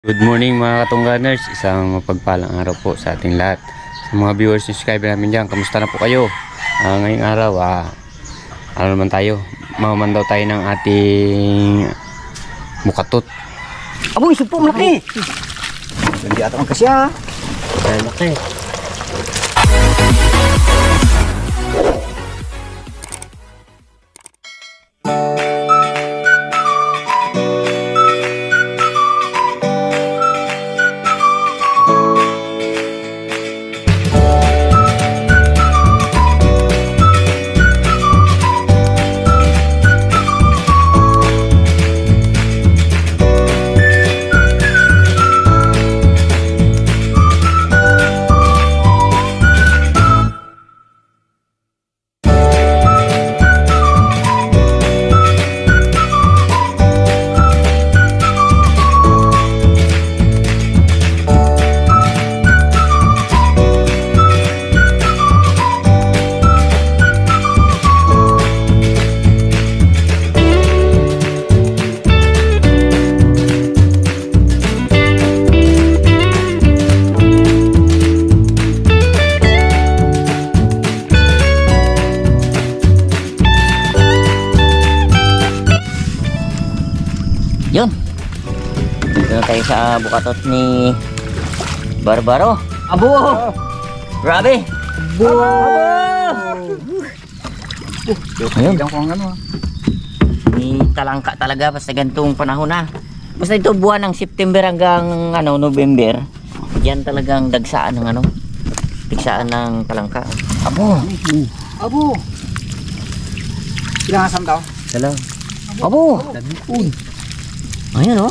Good morning mga katungganers, isang mapagpalang araw po sa ating lahat. Sa mga viewers, subscriber namin dyan, kamusta na po kayo? Ngayong araw, ano naman tayo? Mamaman tayo ng ating mukatot. Aboy, supo malaki. Hindi ata magkasya. Malaki. Yun. Dito na tayo sa bukatot ni Barbaro. Abo! Grabe! Abo! Ayun. Kung ano. May talangka talaga basta ganitong panahon na. Basta ito buwan ng September hanggang November. Yan talagang dagsaan ng dagsaan ng talangka. Abo! Abo. Ilang asam daw? Hello. Abo! Ayun oh.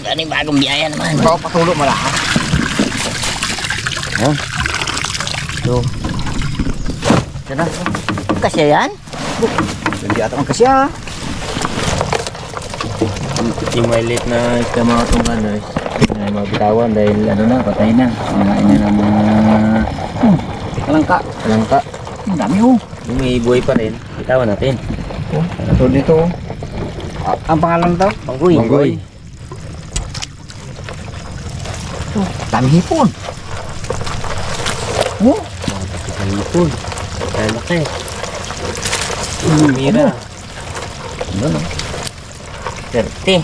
Ano yung bagong biyaya naman. Ikaw patulo mo lahat. Oh. So. Sana. Kasya yan? Hindi ata magkasya. Yung maliit na isda mga katungganers, mabitawan dahil patay na. Nakain na ng mga Talangka. langka. Ang dami oh. Yung may buhay pa rin, bitawan natin. So dito. Ang pangalan daw? Panggoy. Manggoy. Oh, dami hipon. Oh. Ang hipon. Laki. Mira. Ano? 30.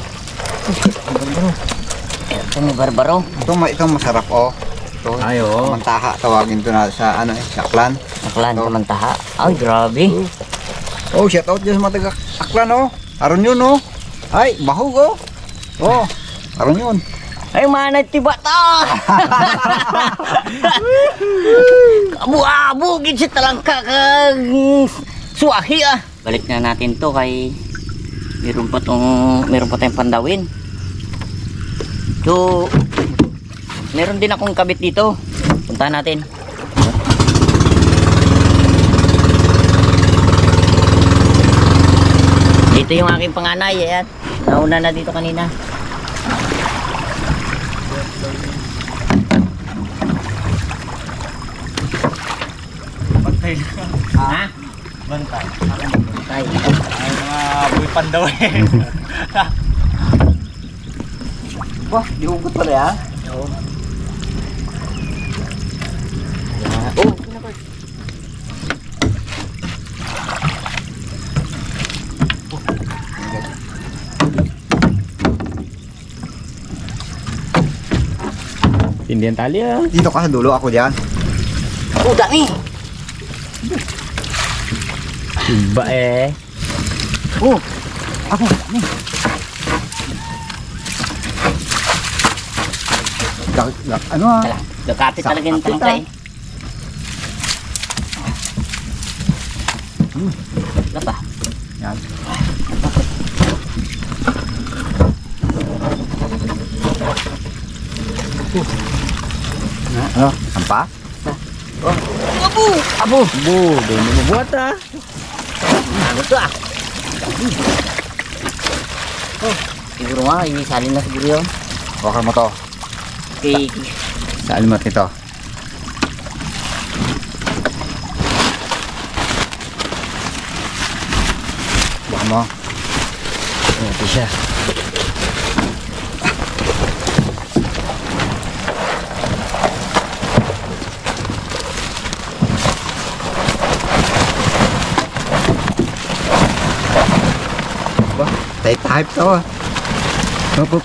Ito ni Barbaro. Ito masarap oh. Ito. Ay, oo. Mantaha tawagin to na sa Aklan. Aklan kamantaha. Ay, grabe. Oh, shout out dyan sa mga taga Aklan oh. Aron yun oh. Ay, bahog oh. Oh, aron yun. Ay, manay tiba ta! Abu-abu, gid si talangka kag suwahi ah. Balik na natin to kay meron pa tayong pandawin. So, meron din akong kabit dito. Puntahan natin. Dito yung aking panganay, ayan. Nauna na dito kanina. Bantay na. Ha? Bantay. Bantay. Ay, mga buhay pandaw eh. Wah, dihugot pala yan. Oo. Oh, Tindihan tali ah. Dito ka sa dulo, ako dyan. oh, dami. Iba eh. Oh, ako. Ano ah? Dakapit talaga yung Sakapit, talangka eh. Wala pa. Yan. Ano? Sampa? Abo! Abo! Bu, doon mo mabuhat ah. Ano to ah? Oh, siguro nga, isalin na siguro yun. Wakal mo to. Okay. Saan mo ito? Buka mo. Ito siya. Hype to ah. Hop, hop.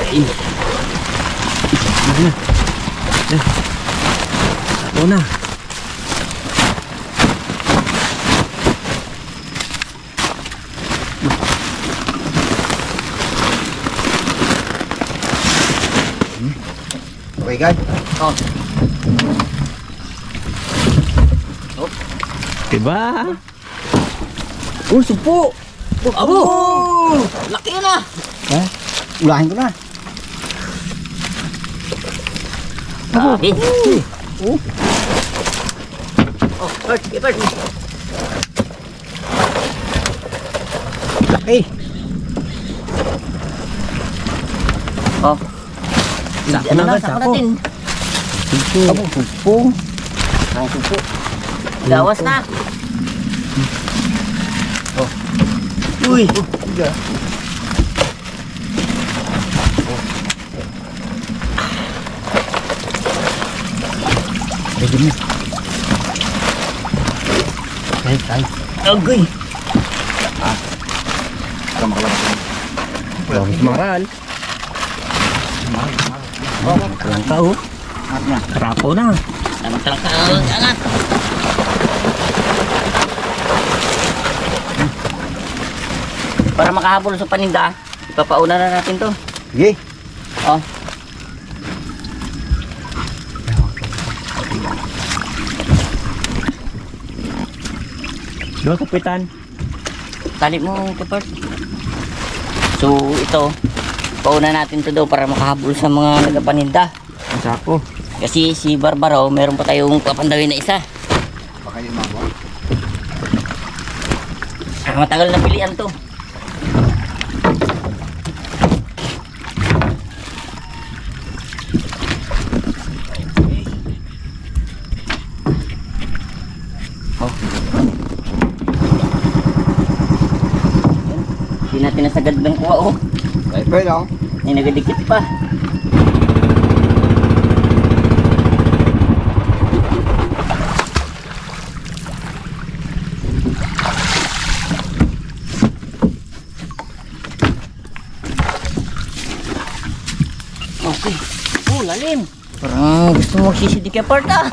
Ay. Ako na. Okay guys. Oh. Diba? Oh, sumpo! Abo! Laki yun ah! Ha? Ulahin ko na. Grabe. Oh. Oh, Bert, Bert. Laki. Oh. Sako Ano na na, agad, sako sako. natin. Sumpo. Abo, sumpong. Ang supo. Gawas na. Uy. Pwede mo. Ay. Agoy. Bawang maral. Kalangka oh. Karapo na. Tamang talangka. Angat. Para makahabol sa paninda, ipapauna na natin to. Sige. Oh. Dua kapitan. Tali mo, Kapart. So, ito, pauna natin to daw para makahabol sa mga nagapaninda. Ang sako. Kasi si Barbaro, meron pa tayong papandawin na isa. Baka yung mabo. Matagal na pilian to. Oh. Hindi natin nasagad ng kuha oh. Ay, pwede ako. May nagadikit pa. Okay. Oh, lalim. Parang gusto mo magsisidik apart ah.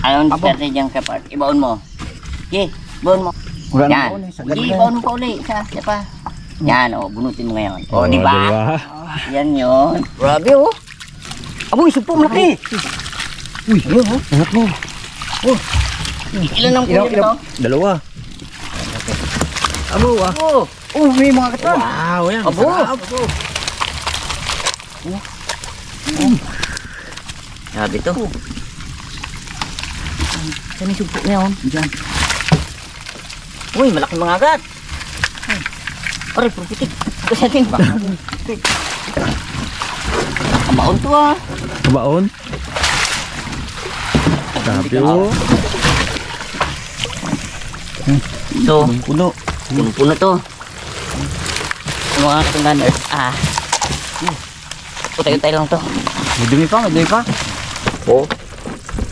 Ayaw ang diskarte dyan kapart. Ibaon mo. Okay, ibaon mo. Wala na Yan. ako. Sagad Hindi, na yan. ibaon mo pa uli. Isa pa. Yan, oh, bunutin mo ngayon. Oh, di ba? diba? Yan yun. Grabe oh. Aboy, supo malaki. Uy, ayun oh. Angat mo. Ilan ang Ilang- kulit to? Dalawa. Abo ah. Oh, Oh, may mga katan. Wow, yan. abo. Grabe to. Saan yung supo niya oh? Diyan. Uy, malaki mga agat. Aray, pupitik. Kasi atin. Amaon to ah. Kabaon. Grabe oh. So, Puno. puno to. Mga tunganers. Utay-utay lang to. May dumi pa, may dumi pa. Oo.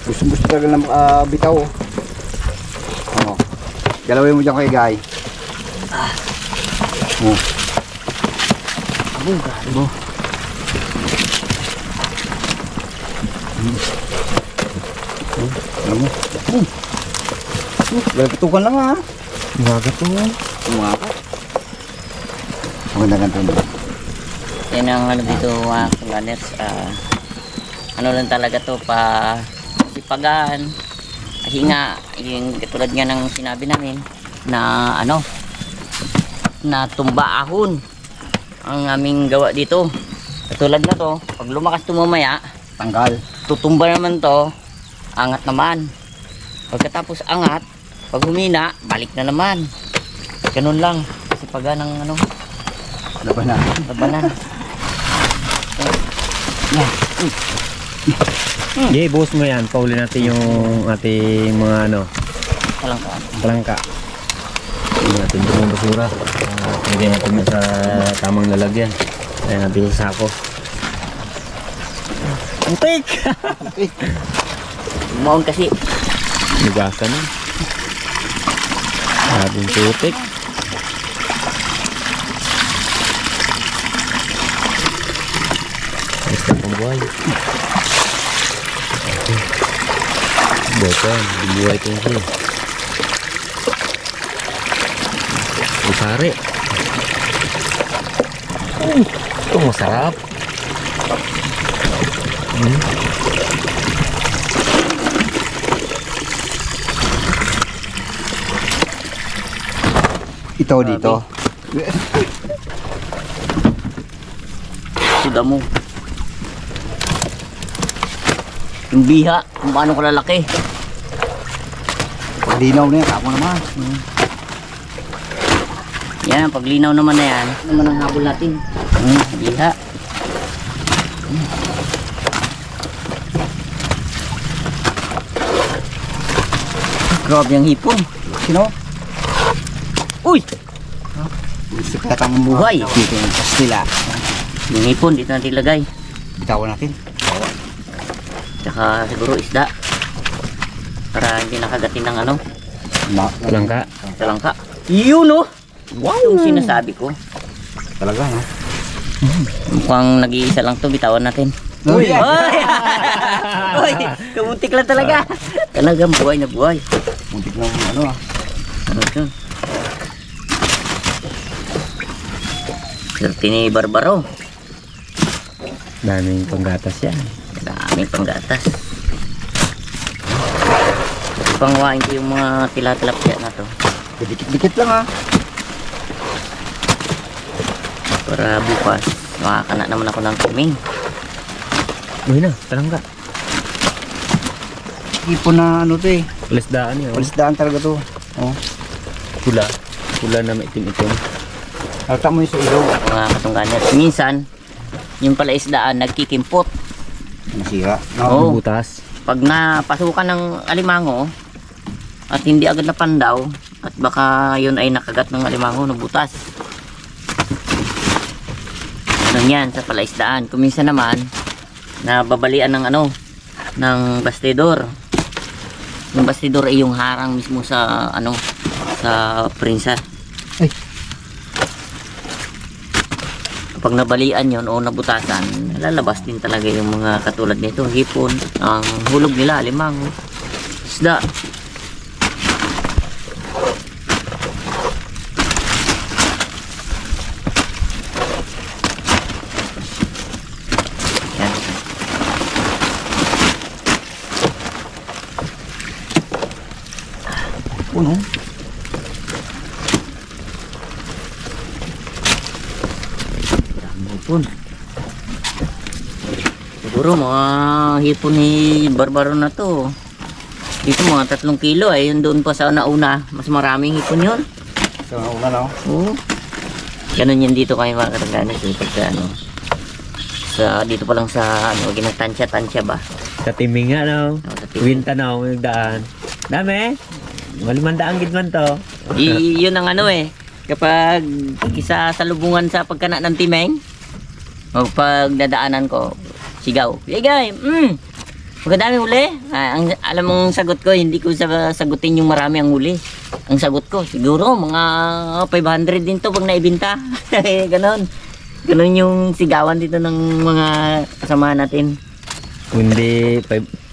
Gusto talaga ng bitaw. Oo. Galawin mo dyan kay Guy. Oo. Abo. Alam mo. Galatukan lang ha. Gaga to. Mga ka. Maganda ganito mo. Yan ang ano dito mga tunganers. Ano lang talaga to pa sipagan. Kasi nga, yung katulad nga ng sinabi namin na ano, na tumba ahon ang aming gawa dito. Katulad na to, pag lumakas to mamaya, Tanggal. tutumba naman to, angat naman. Pagkatapos angat, pag humina, balik na naman. Ganun lang, sipagan ng ano, Laban na. labanan. Yeah, buhos mo yan. Pauli natin yung ating mga ano, Talang ka. palangka. Hindi natin yung basura. Hindi natin sa tamang lalagyan. Ayan natin sa sako. Antik! Umaon kasi. Nugasan na. Sabing putik. Basta pang buhay. Boto, buhay ito siya. Usari. Ito masarap. Ito dito. Suda mo. Yung biha, kung paano kalalaki. Linaw na yan, ako naman. Yan, paglinaw naman na yan. Ano naman ang habol natin? Biha. Grabe ang hipon. Sino? Uy! Sikatang Buhay. Dito yung Kastila. Yung hipon, dito natin ilagay. Bitawan natin. Tsaka siguro isda. Para hindi nakagatin ng ano, Langka. talangka. Yun oh! Wow! Yung sinasabi ko. Talaga, no? Mukhang nag-iisa lang to, bitawan natin. Uy! Ay! Uy! Kamuntik lang talaga. Talagang buhay na buhay. Muntik lang ano ah. Ano ito? Swerte ni Barbaro. Daming panggatas yan. Daming panggatas. Pangwain ko yung mga tila-tilapia na to. Dikit-dikit lang ah. Para bukas, makakana naman ako ng kuming. Uy na, talangka. Ipon na ano to eh. Palisdaan yun. Palisdaan talaga to. Oh. Pula. Pula na maitim-itim. Halta mo yung sa ilaw. Mga katungganat. Minsan, yung pala isdaan, nagkikimpot. Nasira. Oo. Butas. Pag napasukan ng alimango, at hindi agad napandaw, at baka yun ay nakagat ng alimango, nabutas. Ganun yan sa palaisdaan. Kung minsan naman, nababalian ng ano, ng bastidor. Yung bastidor ay yung harang mismo sa ano, sa prinsa. Ay. Kapag nabalian yon o nabutasan, lalabas din talaga yung mga katulad nito, hipon, ang hulog nila, alimango, isda. Yan. Puno. Hipon. Siguro mga hipon ni Barbaro na to. Dito mga 3 kilo ay yun doon pa sa nauna. Mas maraming hipon yun. Sa una no. Oo. Ganun yan dito kayo mga katangganas. Pagka ano. Dito pa lang sa ano, ginatansya-tansya ba? Sa timing nga, no? Sa timing. Winta na, may daan. Dami. Malimandaan gid man to. Yun ang ano eh. Kapag isa sa lubungan sa pagkana ng timeng, o pag dadaanan ko, sigaw. Ligay, magandami huli. Alam mong sagot ko, hindi ko sagutin yung marami ang huli. Ang sagot ko, siguro mga 500 din to pag naibinta. Ganon. Ganon yung sigawan dito ng mga kasama natin. Kundi,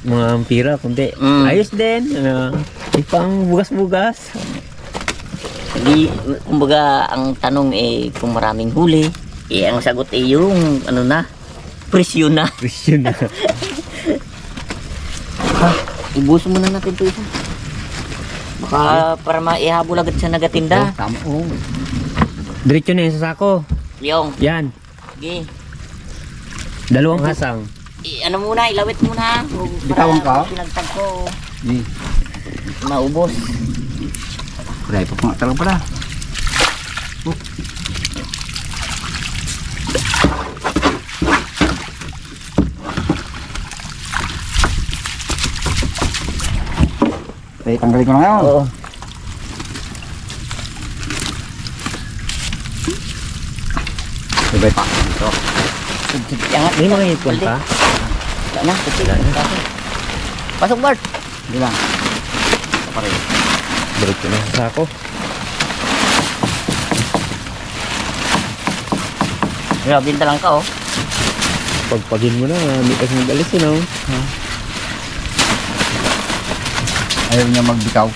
mga ampira, kundi. Ayos din. Ipang bugas-bugas. Hindi, kumbaga, ang tanong eh kung maraming huli, eh ang sagot eh yung ano na, presyo na. Presyo na. Ibuso muna natin ito isa. Baka para maihabol agad sa nagatinda. Tama. Oh. Diretso na yun sa sako. Yung, Yan. sige. Dalawang hasang. Ano muna, ilawit muna. Bitawan ka? Pinagtag ko, Di. maubos. Kulay pa nga talaga pala. Eh, tanggalin ko na ngayon. Oo. Sabay pa. Dito. Angat, May mga ipon pa. Wala na, kasi. Pasok Bart. Hindi lang. Pa rin. Balik ko na sa sako. Grabe yung talangka oh. Pagpagin mo na, may kasi mag-alis yun oh. Ayaw niya magbitaw.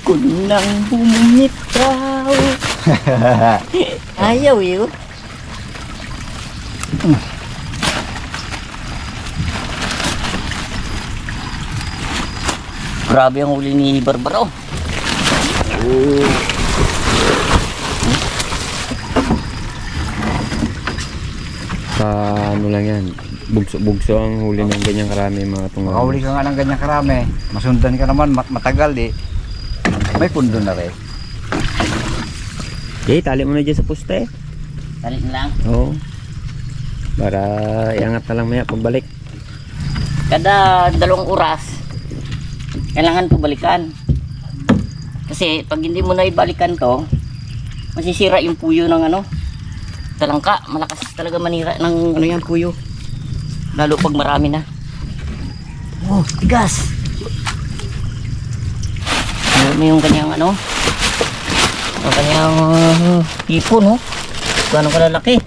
Kung nang bumitaw. Ayaw yun. Grabe ang huli ni Barbaro. Sa ano lang yan, bugso ang huli ng ganyang karami mga tunggal. Makahuli ka nga ng ganyan karami. Masundan ka naman, matagal may pundo na rin. Okay, tali mo na dyan sa poste. Talit na lang. Oo. Para iangat na lang maya pagbalik. Kada 2 oras, kailangan to balikan. Kasi pag hindi mo na ibalikan to, masisira yung puyo ng ano, talangka. Malakas talaga manira ng ano yan, puyo. Lalo pag marami na. Oh, tigas. Ano yung kanyang ano, ang kanyang hipon, oh. Gano'ng kalalaki.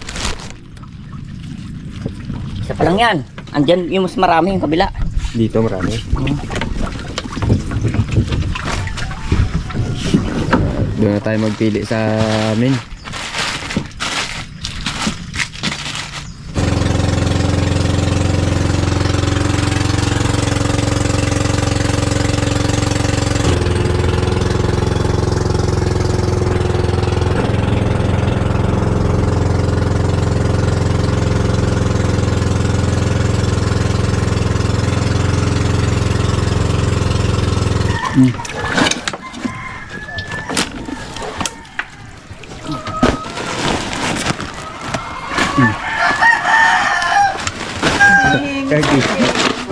Isa pa lang yan. Andyan yung mas marami yung kabila. Dito marami. Doon na tayo magpili sa amin.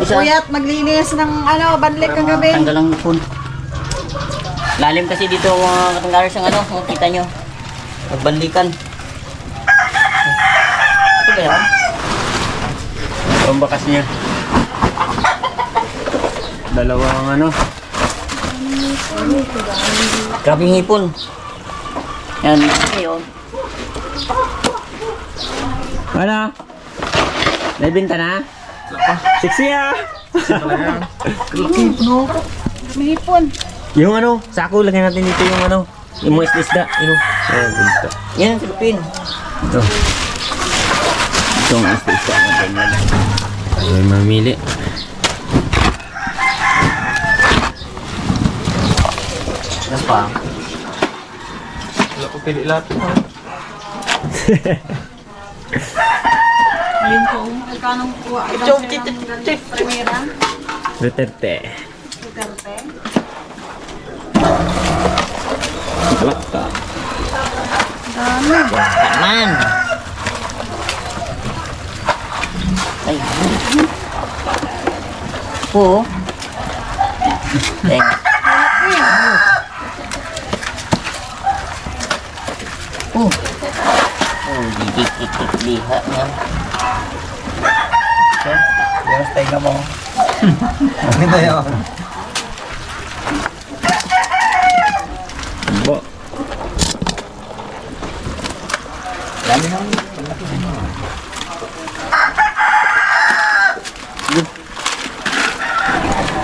Kuyat, maglinis ng ano, banlik kagabi. Tanggal ang hipon. Lalim kasi dito mga katanggaras ang ano, kung kita nyo. Pagbandikan. Ito ba yan? Ang bakas niya. Dalawang ano. Grabe yung hipon. Yan, ngayon. Ano? Naibinta na? Sexy ah! May hipon. Yung ano, sako lagyan natin dito yung ano, yung mga isda. Ayan, dito. Yan ang silupin. Ito. Ito ang isda natin yan. Ayun, mamili. Nas pa. Wala ko pili lahat. Ayun po, magkanong kuha. Ilang sila ng ganito. Primera. Duterte. Duterte. Kalakta. Dami. Kaman. Ay. Po. Thanks. Oh. Oh, dikit-dikit liha niya. Yes, tayo mo. Ano na yun? Bo. Dami nang.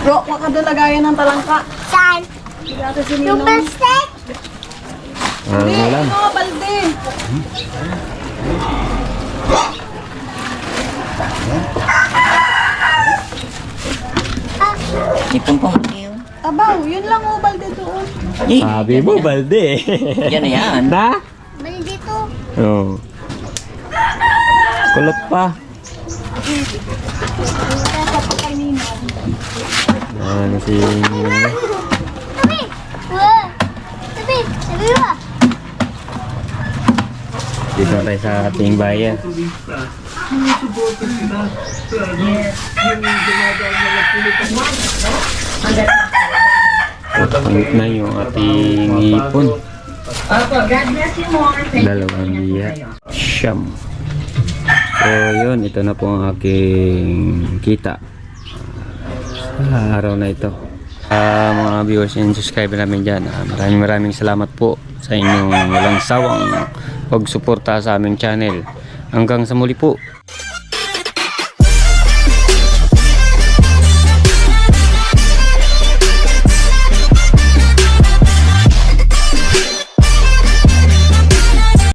Bro, waka doon lagayan ng talangka. Saan? Dati si Ninong. Yung plastic? Hindi, Ulam. ano, balde. Ipon po. Ayun. Abaw, yun lang o, balde doon. Sabi mo, balde. Yan na yan. Na? Bali dito. Oo. Kulot pa. Kay Ninong. Ano si... Tabi! Wah! Tabi! Tabi ba? Dito na tayo sa ating bayan. Pangit na yung ating hipon. Dalawang liya. Siyam. So yun, ito na po ang aking kita sa araw na ito. Mga viewers and subscriber namin dyan, maraming salamat po sa inyong walang sawang pagsuporta sa aming channel. Hanggang sa muli po.